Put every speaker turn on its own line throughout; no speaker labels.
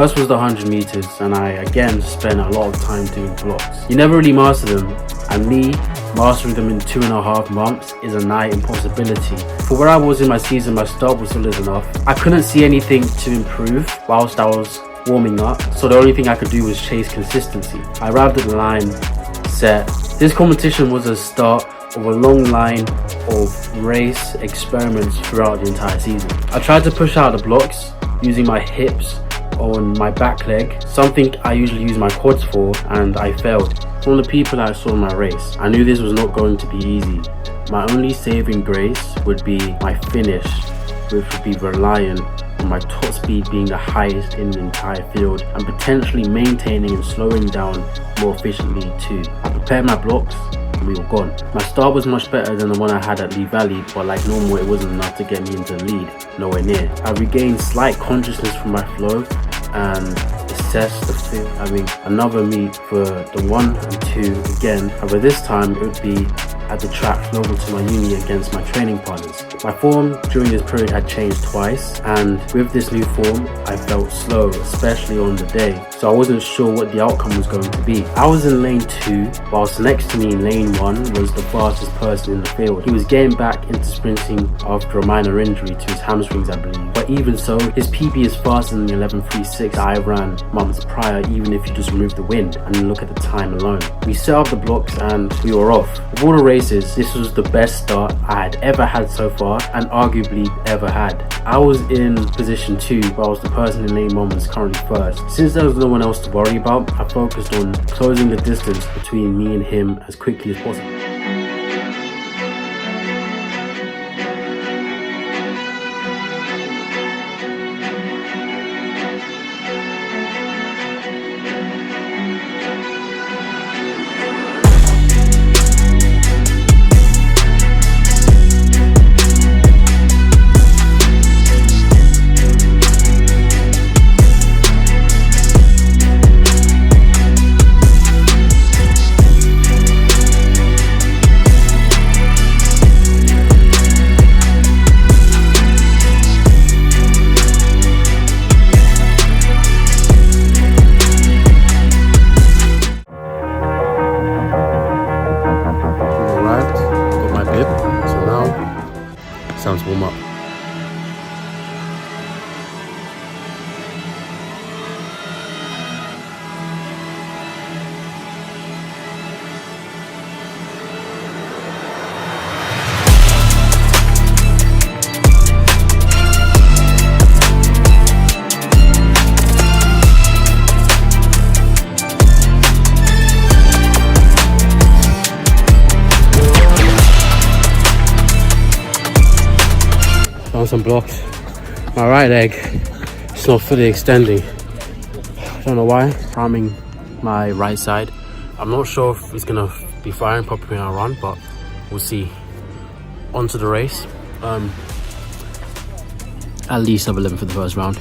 First was the 100 meters, and I again spent a lot of time doing blocks. You never really master them, and me mastering them in 2.5 months is a nigh impossibility. For where I was in my season, my start was solid enough. I couldn't see anything to improve whilst I was warming up, so the only thing I could do was chase consistency. I arrived at the line, set. This competition was a start of a long line of race experiments throughout the entire season. I tried to push out the blocks using my hips on my back leg, something I usually use my quads for, and I failed. From the people I saw in my race, I knew this was not going to be easy. My only saving grace would be my finish, which would be reliant on my top speed being the highest in the entire field and potentially maintaining and slowing down more efficiently too. I prepared my blocks and we were gone. My start was much better than the one I had at Lee Valley, but like normal it wasn't enough to get me into the lead, nowhere near. I regained slight consciousness from my flow and assessed the field, having another meet for the 1 and 2 again, however this time it would be at the track local to my uni against my training partners. My form during this period had changed twice, and with this new form I felt slow, especially on the day, so I wasn't sure what the outcome was going to be. I was in lane 2, whilst next to me in lane 1 was the fastest person in the field. He was getting back into sprinting after a minor injury to his hamstrings, I believe, but even so, his PB is faster than the 11.36 I ran months prior, even if you just remove the wind and look at the time alone. We set up the blocks and we were off. Of all the races, this was the best start I had ever had so far, and arguably ever had. I was in position 2, whilst the person in lane 1 was currently first. Since there was no one else to worry about, I focused on closing the distance between me and him as quickly as possible. Time to warm up. On some blocks. My right leg is not fully extending. I don't know why. Priming my right side. I'm not sure if it's gonna be firing properly when I run, but we'll see. On to the race. At least sub 11 for the first round.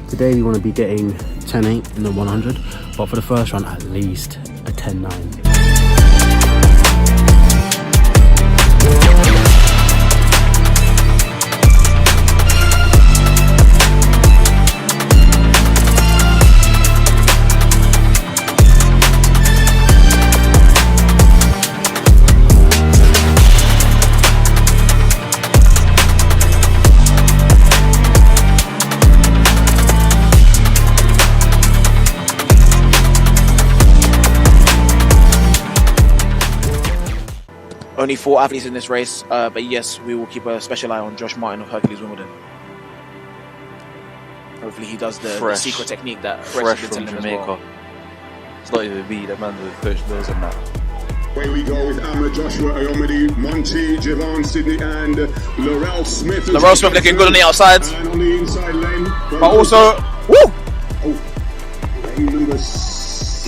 Today we want to be getting 10.8 in the 100, but for the first round at least a 10.9.
Only 4 athletes in this race, but yes, we will keep a special eye on Josh Martin of Hercules Wimbledon. Hopefully he does the secret technique that
fresh from Jamaica. Well. It's not even me, that man with Coach knows on that.
Away we go with Amma, Joshua Ayomidi, Monty, Jevon, Sydney and Laurel Smith.
Laurel Smith looking good on the outside.
And on the inside lane.
But also, woo!
Oh, lane number 6.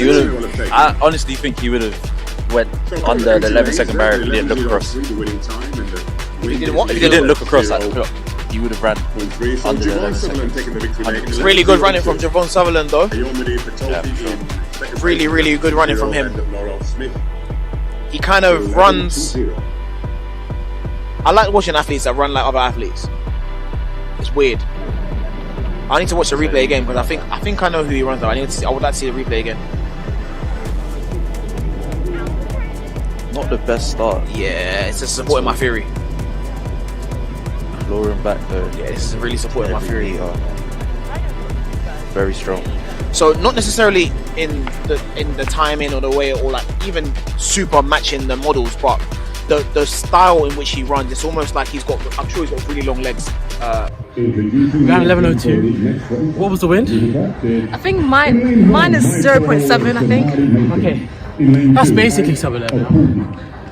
I honestly think he would have went under the 11-second barrier if he didn't look across.
If he didn't what? If he didn't look across that clock,
he would have ran under the 11 seconds.
Really good running from Jevon Sutherland though.
Yeah,
sure. Really good running from him. He kind of runs. I like watching athletes that run like other athletes. It's weird. I need to watch the replay again because I think I know who he runs though. I would like to see the replay again.
Not the best start.
Yeah, it's just supporting my theory.
Clawing back though.
Yeah, this is really supporting my theory.
Very strong.
So not necessarily in the timing or the way, or like even super matching the models, but the style in which he runs, it's almost like I'm sure he's got really long legs.
We ran 11:02. What was the wind?
I think mine is 0.7, I think.
Okay, that's basically sub 11 now.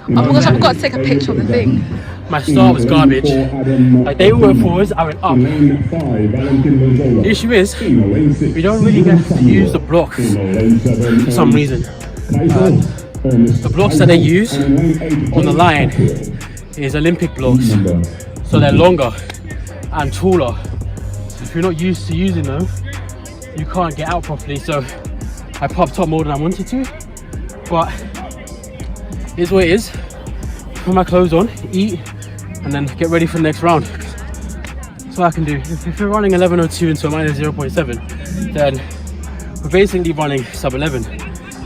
Oh my gosh, I've got to take a picture of the thing.
My start was garbage. Like they went forwards, I went up. The issue is, we don't really get to use the blocks for some reason. The blocks that they use on the line is Olympic blocks, so they're longer and taller. So if you're not used to using them, you can't get out properly. So I popped up more than I wanted to, but here's what it is. Put my clothes on, eat, and then get ready for the next round. That's what I can do. If you're running 11:02 into a minus 0.7, then we're basically running sub 11.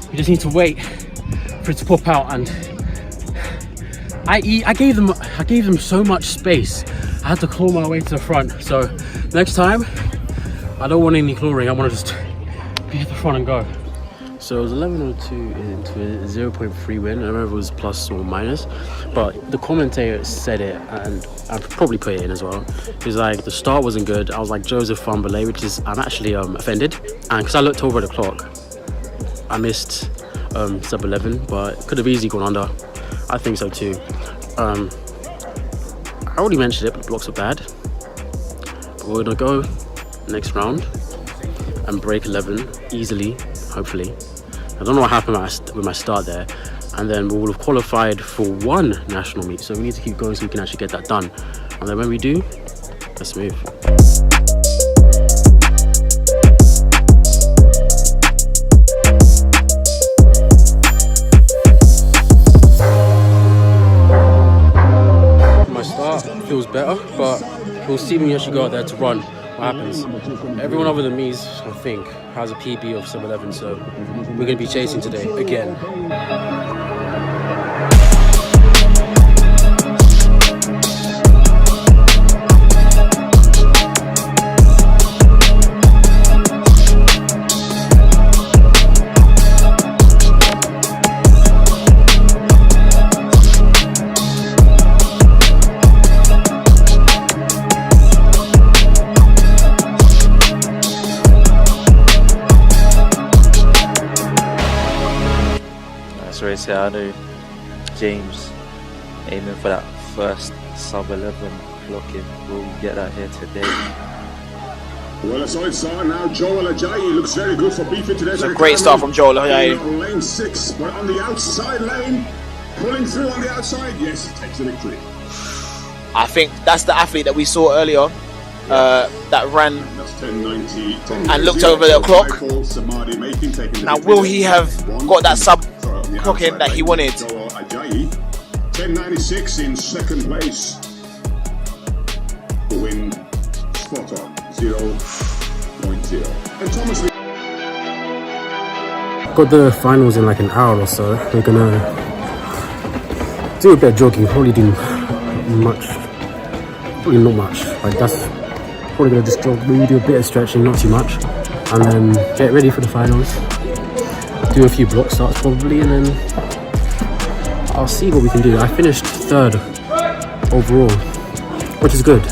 We just need to wait for it to pop out, and I gave them so much space. I had to claw my way to the front. So next time, I don't want any clawing. I want to just be at the front and go. So it was 11:02 into a 0.3 win. I don't know if it was plus or minus, but the commentator said it, and I've probably put it in as well. He's like, the start wasn't good. I was like Joseph Fumbale, which is, I'm actually offended. And because I looked over the clock, I missed sub 11, but could have easily gone under. I think so too. I already mentioned it, but the blocks are bad. But we're gonna go next round and break 11 easily, hopefully. I don't know what happened with my start there, and then we will have qualified for one national meet, so we need to keep going so we can actually get that done. And then when we do, let's move. My start feels better, but we'll see when you actually go out there to run. What happens? Everyone other than me, I think, has a PB of sub 11, so we're going to be chasing today again.
Race here. I know James aiming for that first sub 11 clocking. Will we get that here today?
Well, a solid start now. Joel Ajayi looks very good for beefing today.
It's a great start from Joel Ajayi.
On lane 6, but on the outside lane, pulling through on the outside. Yes, it takes the victory.
I think that's the athlete that we saw earlier. That ran and looked over the clock. Now, will he have got that sub clock in that he wanted?
10.96 in second place. The win spot on 0.0. And Thomas Lee.
Got the finals in like an hour or so. We're gonna do a bit of jogging, probably do much, probably not much. Like that's probably gonna just jog, maybe do a bit of stretching, not too much, and then get ready for the finals. Do a few block starts probably, and then I'll see what we can do. I finished 3rd overall, which is good.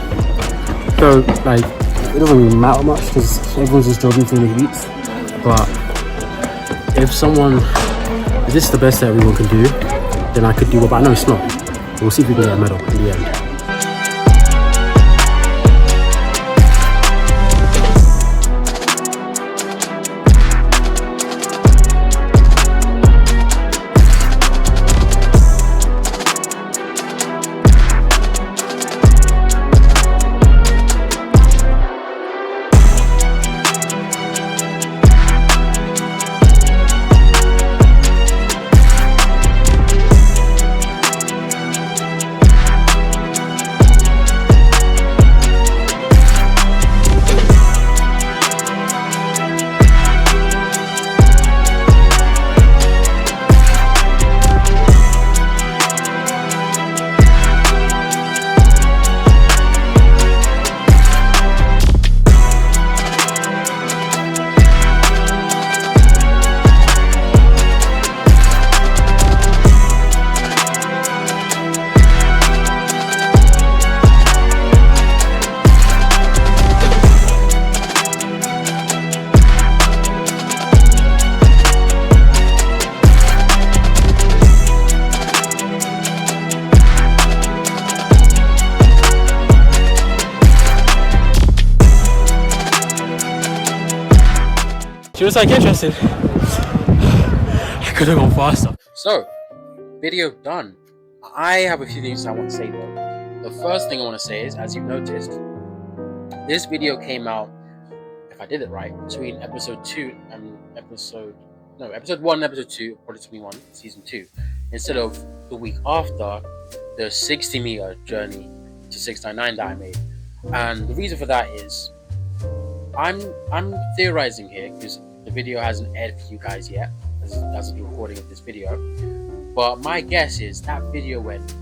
So like it doesn't really matter much because everyone's just jogging through the heats. But if this is the best that everyone can do, then I could do well. But I know it's not. We'll see if we can get a medal in the end. She was like interested. I could have gone faster.
So, video done. I have a few things I want to say though. The first thing I want to say is, as you've noticed, this video came out, if I did it right, between episode 2 and episode 1 and episode 2 of Project 21 season 2, instead of the week after the 60 meter journey to 699 that I made. And the reason for that is I'm theorizing here because the video hasn't aired for you guys yet as of the recording of this video, but my guess is that video went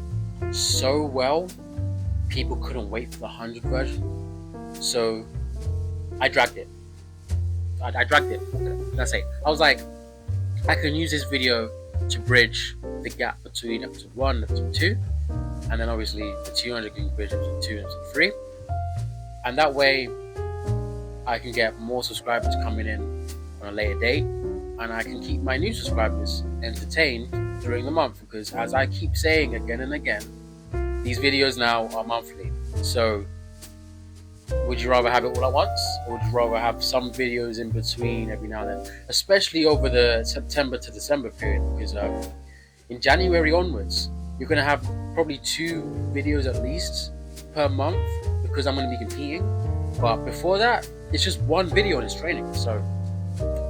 so well people couldn't wait for the 100 version, so I dragged it. I dragged it. What can I say? I was like, I can use this video to bridge the gap between episode 1 and episode 2, and then obviously the 200 can bridge episode 2 and episode 3, and that way I can get more subscribers coming in on a later date, and I can keep my new subscribers entertained during the month, because as I keep saying again and again, these videos now are monthly. So would you rather have it all at once, or would you rather have some videos in between every now and then, especially over the September to December period, because in January onwards you're going to have probably 2 videos at least per month, because I'm going to be competing. But before that, it's just 1 video and it's training, so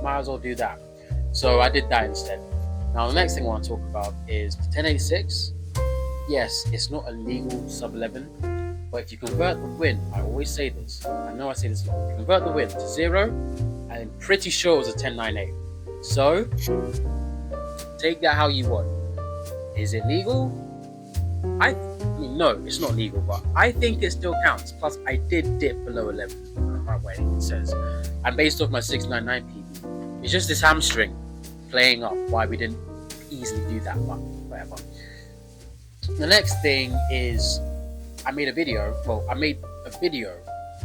might as well do that. So I did that instead. Now the next thing I want to talk about is the 1086. Yes, it's not a legal sub 11, but if you convert the win, I always say this, I know I say this a lot, if you convert the win to 0, I'm pretty sure it was a 1098. So take that how you want. Is it legal? I mean, no, it's not legal, but I think it still counts. Plus, I did dip below 11, right way it says. And based off my 699 PB, it's just this hamstring playing up why we didn't easily do that, but whatever. The next thing is I made a video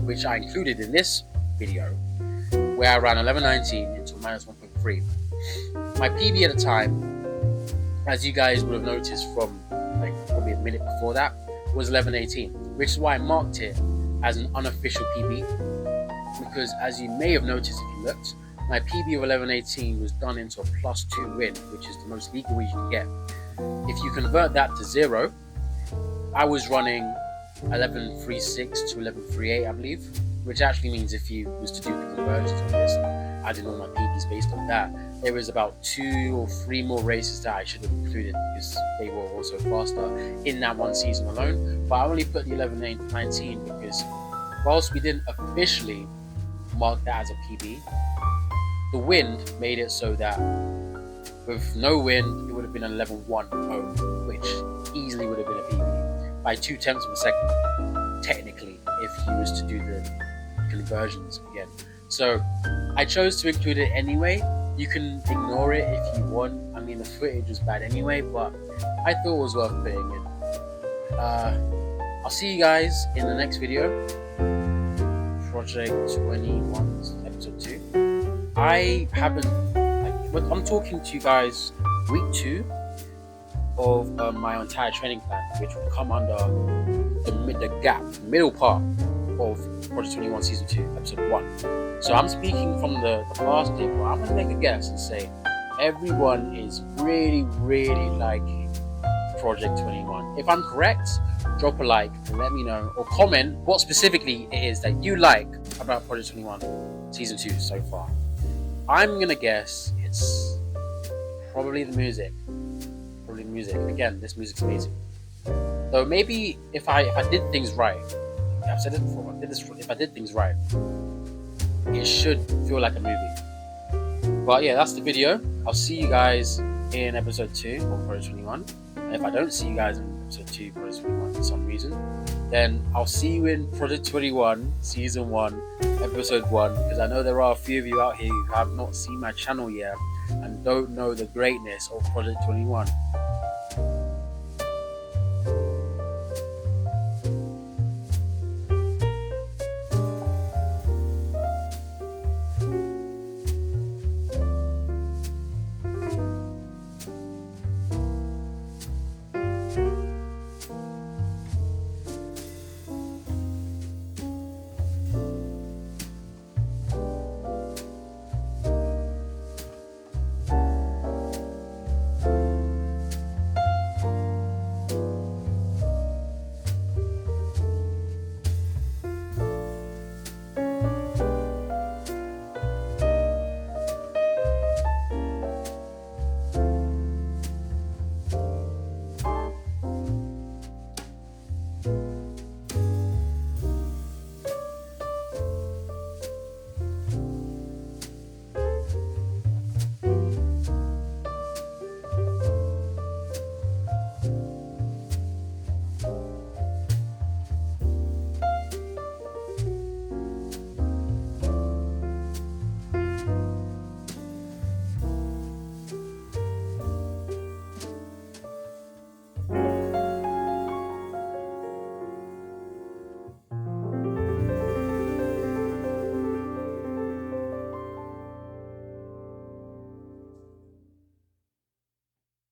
which I included in this video where I ran 11:19 into minus 1.3. My PB at the time, as you guys would have noticed from like probably a minute before that, was 11:18, which is why I marked it as an unofficial PB, because as you may have noticed if you looked, my PB of 11:18 was done into a +2 win, which is the most legal way you can get. If you convert that to 0, I was running 11:36 to 11:38, I believe, which actually means if you was to do the conversions on this, adding all my PBs based on that, there was about 2 or 3 more races that I should have included because they were also faster in that one season alone. But I only put the 11:19 because whilst we didn't officially mark that as a PB, the wind made it so that with no wind, it would have been an 11:10, which easily would have been a PB by 2 tenths of a second, technically, if you was to do the conversions again. So I chose to include it anyway. You can ignore it if you want. I mean, the footage was bad anyway, but I thought it was worth putting in. I'll see you guys in the next video. Project 21, episode 2. I haven't, I'm talking to you guys week 2 of my entire training plan, which will come under the middle part of Project 21 Season 2, Episode 1. So I'm speaking from the past day, but I'm going to make a guess and say everyone is really, really liking Project 21. If I'm correct, drop a like and let me know, or comment what specifically it is that you like about Project 21 Season 2 so far. I'm going to guess it's probably the music. Again, this music's amazing. Though maybe if I did things right, I've said it before, if I did things right, it should feel like a movie. But yeah, that's the video. I'll see you guys in episode 2 of Project 21. And if I don't see you guys in episode 2 of Project 21 for some reason, then I'll see you in Project 21 Season 1, Episode 1, because I know there are a few of you out here who have not seen my channel yet and don't know the greatness of Project 21.